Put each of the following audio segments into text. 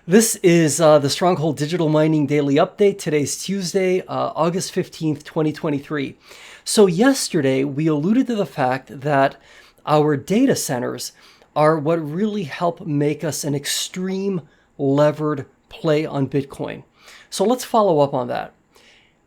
This is the Stronghold Digital Mining Daily Update. Today's Tuesday, August 15th, 2023. So yesterday, we alluded to the fact that our data centers are what really help make us an extreme levered play on Bitcoin. So let's follow up on that.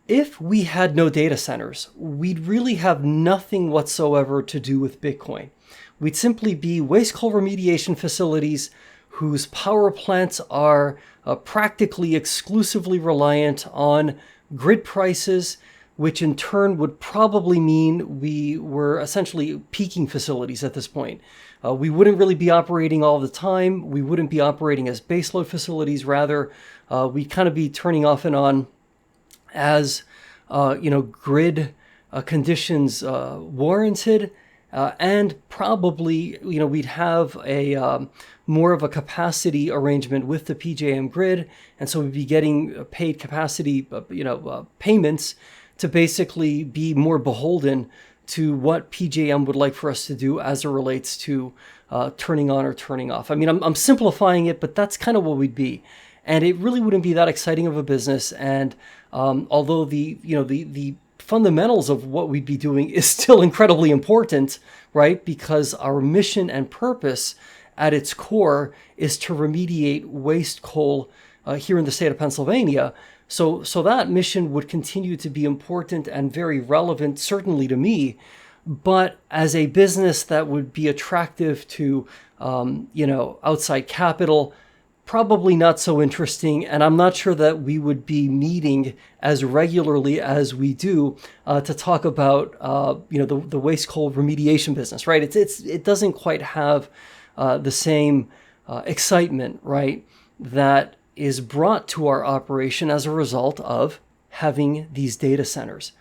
If we had no data centers, we'd really have nothing whatsoever to do with Bitcoin. We'd simply be waste coal remediation facilities whose power plants are practically exclusively reliant on grid prices, which in turn would probably mean we were essentially peaking facilities at this point. We wouldn't really be operating all the time. We wouldn't be operating as baseload facilities. Rather, we'd kind of be turning off and on as grid conditions warranted, and probably we'd have a more of a capacity arrangement with the PJM grid, and so we'd be getting paid capacity payments to basically be more beholden to what PJM would like for us to do as it relates to turning on or turning off. I mean, I'm simplifying it, but that's kind of what we'd be. And it really wouldn't be that exciting of a business. And although the fundamentals of what we'd be doing is still incredibly important, right? Because our mission and purpose at its core is to remediate waste coal here in the state of Pennsylvania. So that mission would continue to be important and very relevant, certainly to me. But as a business that would be attractive to outside capital, probably not so interesting, and I'm not sure that we would be meeting as regularly as we do to talk about the waste coal remediation business, right? It doesn't quite have the same excitement, right, that is brought to our operation as a result of having these data centers.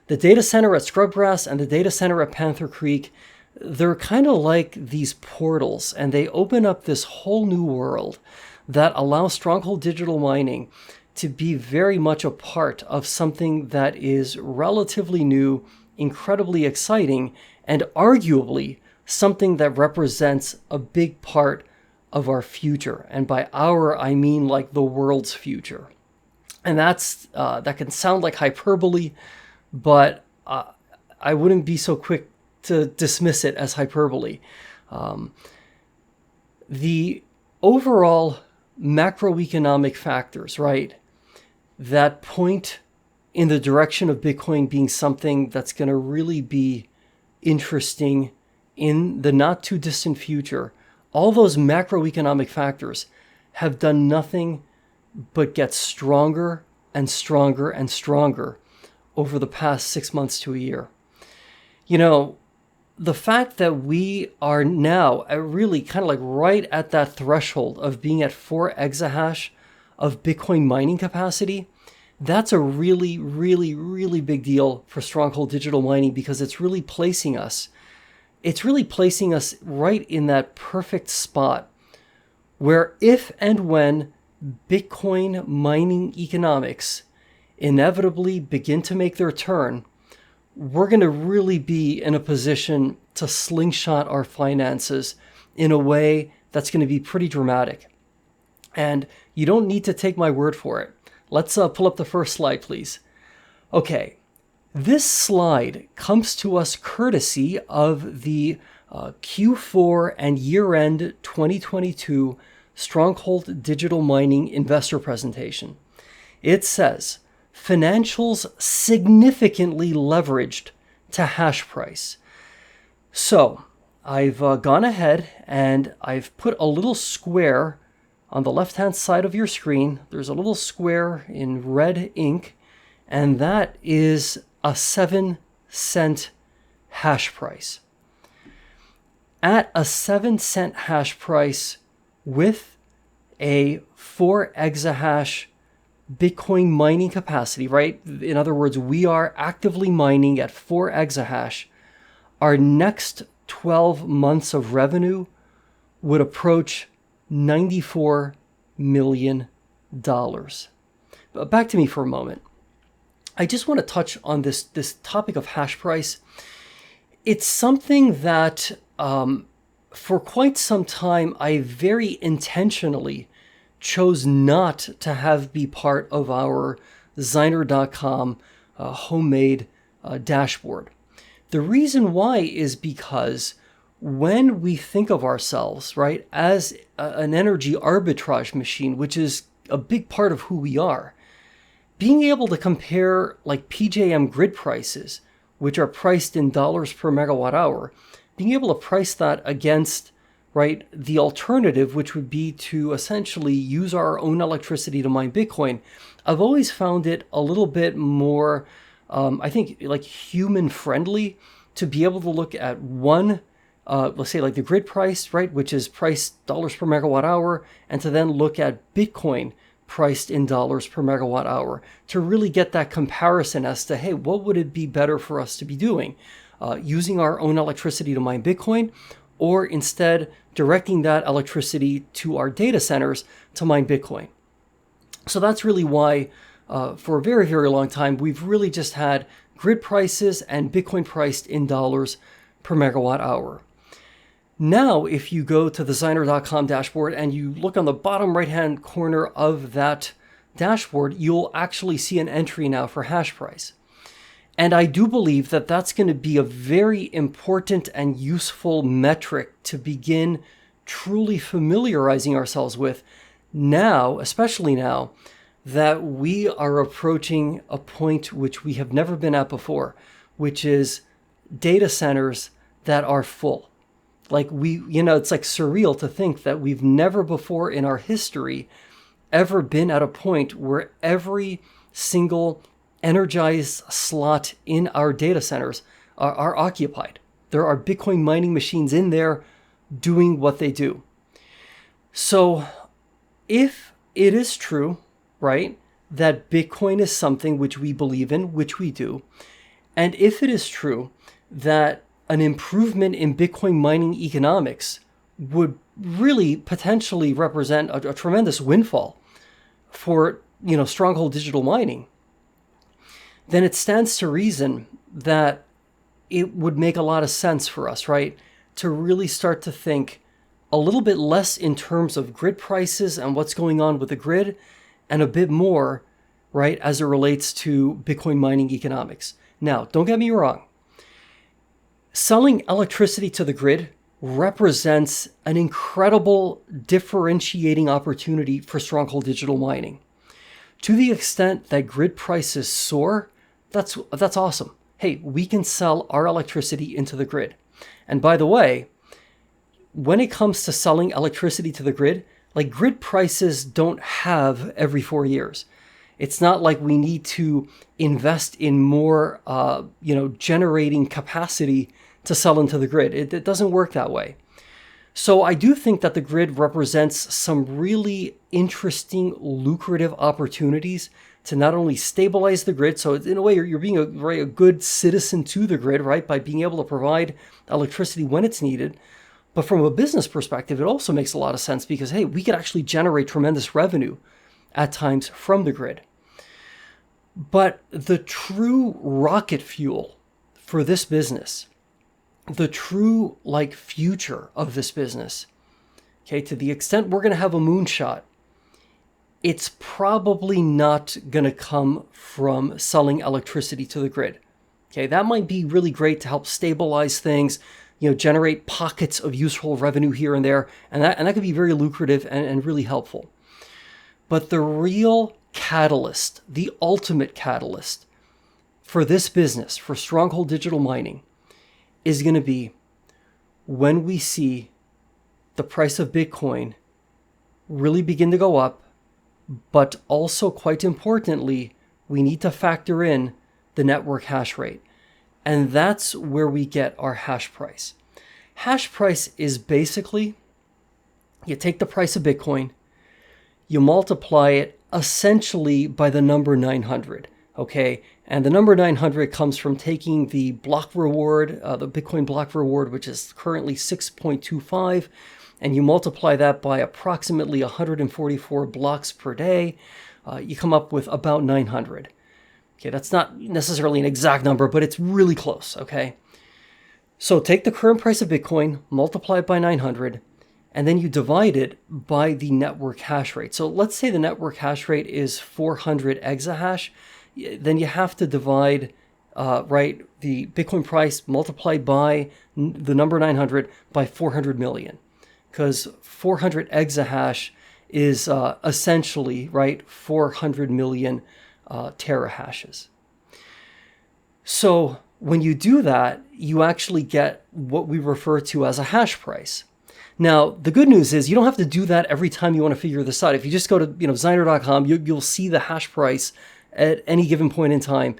The data center at Scrubgrass and the data center at Panther Creek, they're kind of like these portals, and they open up this whole new world that allows Stronghold Digital Mining to be very much a part of something that is relatively new, incredibly exciting, and arguably something that represents a big part of our future. And by our, I mean like the world's future. And that can sound like hyperbole, but I wouldn't be so quick to dismiss it as hyperbole. The overall macroeconomic factors, right, that point in the direction of Bitcoin being something that's going to really be interesting in the not too distant future, all those macroeconomic factors have done nothing but get stronger and stronger and stronger over the past 6 months to a year. The fact that we are now really kind of like right at that threshold of being at 4 exahash of Bitcoin mining capacity, that's a really, really, really big deal for Stronghold Digital Mining, because it's really placing us right in that perfect spot where if and when Bitcoin mining economics inevitably begin to make their turn, we're going to really be in a position to slingshot our finances in a way that's going to be pretty dramatic. And you don't need to take my word for it. Let's pull up the first slide, please. Okay, this slide comes to us courtesy of the Q4 and year-end 2022 Stronghold Digital Mining investor presentation. It says, financials significantly leveraged to hash price. So I've gone ahead and I've put a little square on the left-hand side of your screen. There's a little square in red ink, and that is a 7-cent hash price. At a 7-cent hash price with a 4 exahash Bitcoin mining capacity, right? In other words, we are actively mining at 4 exahash. Our next 12 months of revenue would approach $94 million. But back to me for a moment. I just want to touch on this topic of hash price. It's something that for quite some time I very intentionally chose not to have be part of our Zyner.com homemade dashboard. The reason why is because when we think of ourselves, right, as an energy arbitrage machine, which is a big part of who we are, being able to compare like PJM grid prices, which are priced in dollars per megawatt hour, being able to price that against, right, the alternative, which would be to essentially use our own electricity to mine Bitcoin, I've always found it a little bit more, I think, like human friendly to be able to look at one, let's say like the grid price, right, which is priced dollars per megawatt hour, and to then look at Bitcoin priced in dollars per megawatt hour to really get that comparison as to, hey, what would it be better for us to be doing? Using our own electricity to mine Bitcoin, or instead directing that electricity to our data centers to mine Bitcoin. So that's really why for a very, very long time, we've really just had grid prices and Bitcoin priced in dollars per megawatt hour. Now, if you go to the Zyner.com dashboard and you look on the bottom right-hand corner of that dashboard, you'll actually see an entry now for hash price. And I do believe that that's going to be a very important and useful metric to begin truly familiarizing ourselves with now, especially now that we are approaching a point which we have never been at before, which is data centers that are full. Like it's like surreal to think that we've never before in our history ever been at a point where every single energized slot in our data centers are occupied. There are Bitcoin mining machines in there doing what they do. So if it is true, right, that Bitcoin is something which we believe in, which we do, and if it is true that an improvement in Bitcoin mining economics would really potentially represent a tremendous windfall for, Stronghold Digital Mining, then it stands to reason that it would make a lot of sense for us, right, to really start to think a little bit less in terms of grid prices and what's going on with the grid, and a bit more, right, as it relates to Bitcoin mining economics. Now, don't get me wrong. Selling electricity to the grid represents an incredible differentiating opportunity for Stronghold Digital Mining. To the extent that grid prices soar, that's awesome. Hey, we can sell our electricity into the grid. And by the way, when it comes to selling electricity to the grid, like grid prices don't have every 4 years. It's not like we need to invest in more, generating capacity to sell into the grid. It doesn't work that way. So I do think that the grid represents some really interesting, lucrative opportunities to not only stabilize the grid, so in a way you're being a good citizen to the grid, right, by being able to provide electricity when it's needed. But from a business perspective, it also makes a lot of sense because, hey, we could actually generate tremendous revenue at times from the grid. But the true rocket fuel for this business, the true future of this business, okay, to the extent we're going to have a moonshot, it's probably not going to come from selling electricity to the grid. Okay, that might be really great to help stabilize things, generate pockets of useful revenue here and there, and that could be very lucrative and really helpful. But the real catalyst, the ultimate catalyst for this business, for Stronghold Digital Mining, is going to be when we see the price of Bitcoin really begin to go up, but also, quite importantly, we need to factor in the network hash rate. And that's where we get our hash price. Hash price is basically, you take the price of Bitcoin, you multiply it essentially by the number 900, okay? And the number 900 comes from taking the block reward, the Bitcoin block reward, which is currently 6.25, and you multiply that by approximately 144 blocks per day, you come up with about 900. Okay, that's not necessarily an exact number, but it's really close, okay? So take the current price of Bitcoin, multiply it by 900, and then you divide it by the network hash rate. So let's say the network hash rate is 400 exahash, then you have to divide the Bitcoin price multiplied by the number 900 by 400 million, because 400 exahash is essentially 400 million terahashes. So when you do that, you actually get what we refer to as a hash price. Now, the good news is you don't have to do that every time you want to figure this out. If you just go to Zyner.com, you'll see the hash price at any given point in time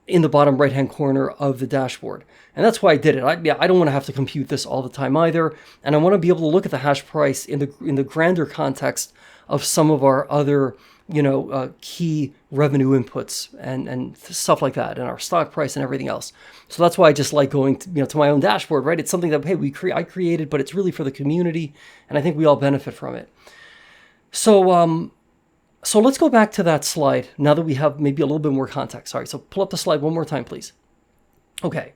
in the bottom right-hand corner of the dashboard. And that's why I did it. I don't want to have to compute this all the time either. And I want to be able to look at the hash price in the grander context of some of our other key revenue inputs and stuff like that, and our stock price and everything else. So that's why I just like going to my own dashboard, right? It's something that, hey, I created, but it's really for the community, and I think we all benefit from it. So let's go back to that slide now that we have maybe a little bit more context. All right, so pull up the slide one more time, please. Okay.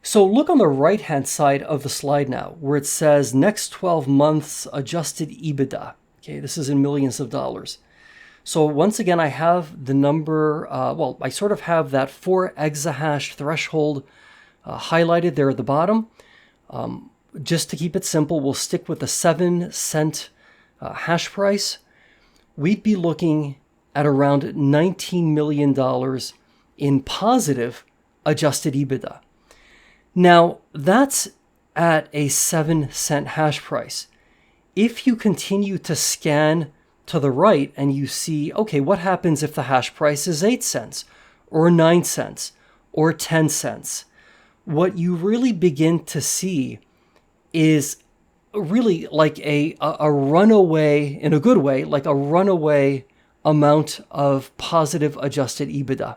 So look on the right-hand side of the slide now, where it says next 12 months adjusted EBITDA. Okay, this is in millions of dollars. So once again, I have the number, I sort of have that 4 exahash threshold highlighted there at the bottom. Just to keep it simple, we'll stick with the 7-cent hash price. We'd be looking at around $19 million in positive adjusted EBITDA. Now, that's at a 7-cent hash price. If you continue to scan to the right and you see, okay, what happens if the hash price is 8 cents or 9 cents or 10 cents? What you really begin to see is really like a runaway, in a good way, like a runaway amount of positive adjusted EBITDA.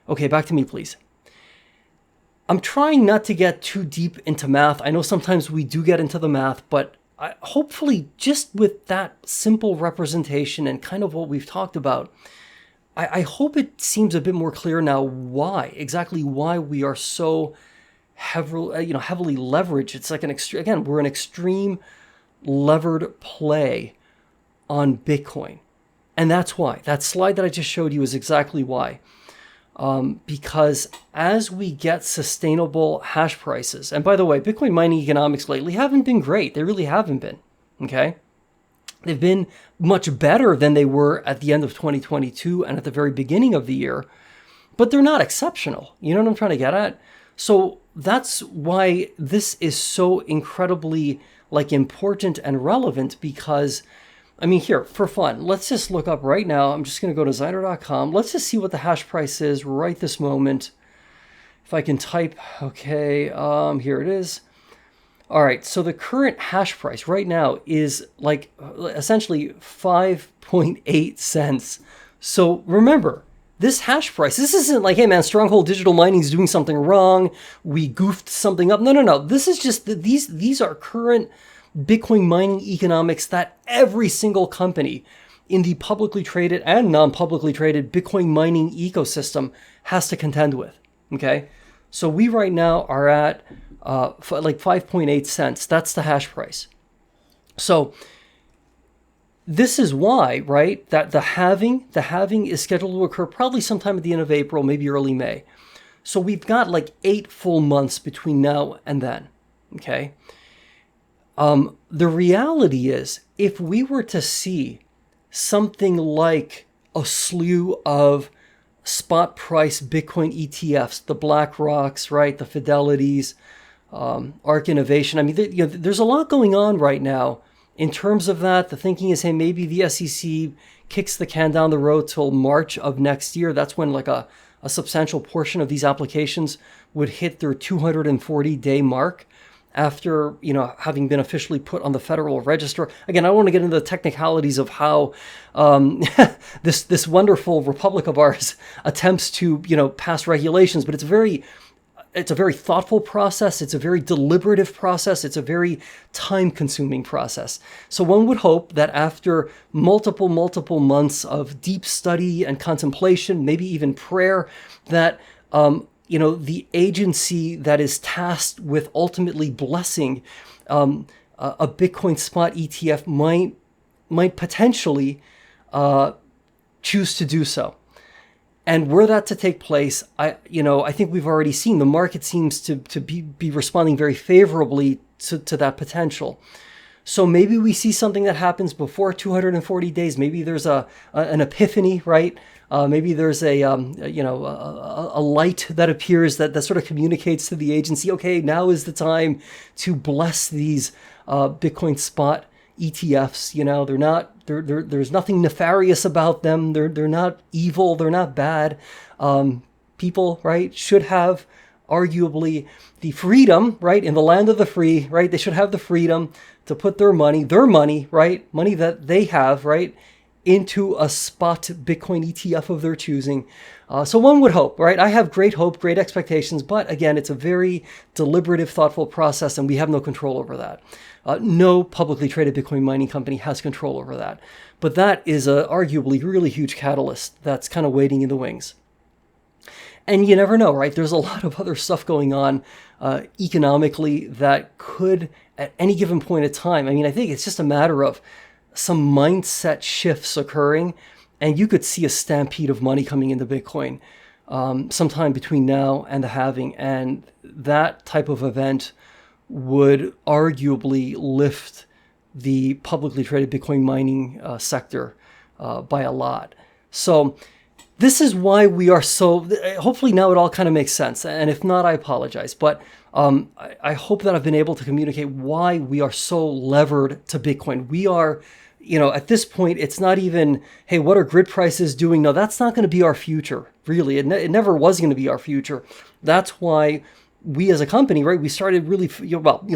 Okay, back to me, please. I'm trying not to get too deep into math. I know sometimes we do get into the math, but hopefully just with that simple representation and kind of what we've talked about, I hope it seems a bit more clear now exactly why we are so heavily leveraged. It's like we're an extreme levered play on Bitcoin. And that's why. That slide that I just showed you is exactly why. Because as we get sustainable hash prices, and by the way, Bitcoin mining economics lately haven't been great. They really haven't been, okay? They've been much better than they were at the end of 2022 and at the very beginning of the year, but they're not exceptional. You know what I'm trying to get at? So that's why this is so incredibly important and relevant, because here, for fun, let's just look up right now. I'm just going to go to Zyner.com. Let's just see what the hash price is right this moment. If I can type, okay, here it is. All right, so the current hash price right now is essentially 5.8 cents. So remember, this hash price, this isn't like, hey man, Stronghold Digital Mining is doing something wrong. We goofed something up. No. This is just, these are current Bitcoin mining economics that every single company in the publicly traded and non-publicly traded Bitcoin mining ecosystem has to contend with, okay? So we right now are at 5.8 cents. That's the hash price. So this is why, right, that the halving is scheduled to occur probably sometime at the end of April, maybe early May. So we've got 8 full months between now and then, okay? The reality is, if we were to see something like a slew of spot price Bitcoin ETFs, the BlackRocks, right, the Fidelities, Arc Innovation, there's a lot going on right now in terms of that. The thinking is, hey, maybe the SEC kicks the can down the road till March of next year. That's when a substantial portion of these applications would hit their 240-day mark after, having been officially put on the Federal Register. Again, I don't want to get into the technicalities of how this wonderful republic of ours attempts to, pass regulations, but it's a very thoughtful process. It's a very deliberative process. It's a very time-consuming process. So one would hope that after multiple months of deep study and contemplation, maybe even prayer, that the agency that is tasked with ultimately blessing a Bitcoin spot ETF might potentially choose to do so. And were that to take place, I think we've already seen the market seems to be responding very favorably to that potential. So maybe we see something that happens before 240 days. Maybe there's an epiphany, right? Maybe there's a light that appears that sort of communicates to the agency, okay, now is the time to bless these Bitcoin spot ETFs. There's nothing nefarious about them. They're not evil. They're not bad. People, right, should have arguably the freedom, right, in the land of the free, right? They should have the freedom to put their money, right, money that they have, right, into a spot Bitcoin ETF of their choosing. So one would hope, right? I have great hope, great expectations, but again, it's a very deliberative, thoughtful process, and we have no control over that. No publicly traded Bitcoin mining company has control over that. But that is a arguably really huge catalyst that's kind of waiting in the wings. And you never know, right? There's a lot of other stuff going on economically that could, at any given point in time, I think it's just a matter of some mindset shifts occurring, and you could see a stampede of money coming into Bitcoin sometime between now and the halving. And that type of event would arguably lift the publicly traded Bitcoin mining sector by a lot. So this is why we are so, hopefully now it all kind of makes sense. And if not, I apologize. But I hope that I've been able to communicate why we are so levered to Bitcoin. We are, at this point, it's not even, hey, what are grid prices doing? No, that's not going to be our future, really. It never was going to be our future. That's why we as a company, right, we started really,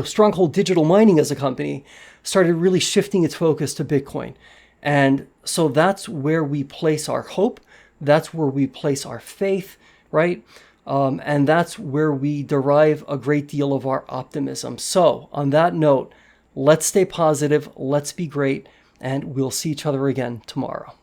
Stronghold Digital Mining as a company started really shifting its focus to Bitcoin. And so that's where we place our hope. That's where we place our faith, right? And that's where we derive a great deal of our optimism. So on that note, let's stay positive, let's be great, and we'll see each other again tomorrow.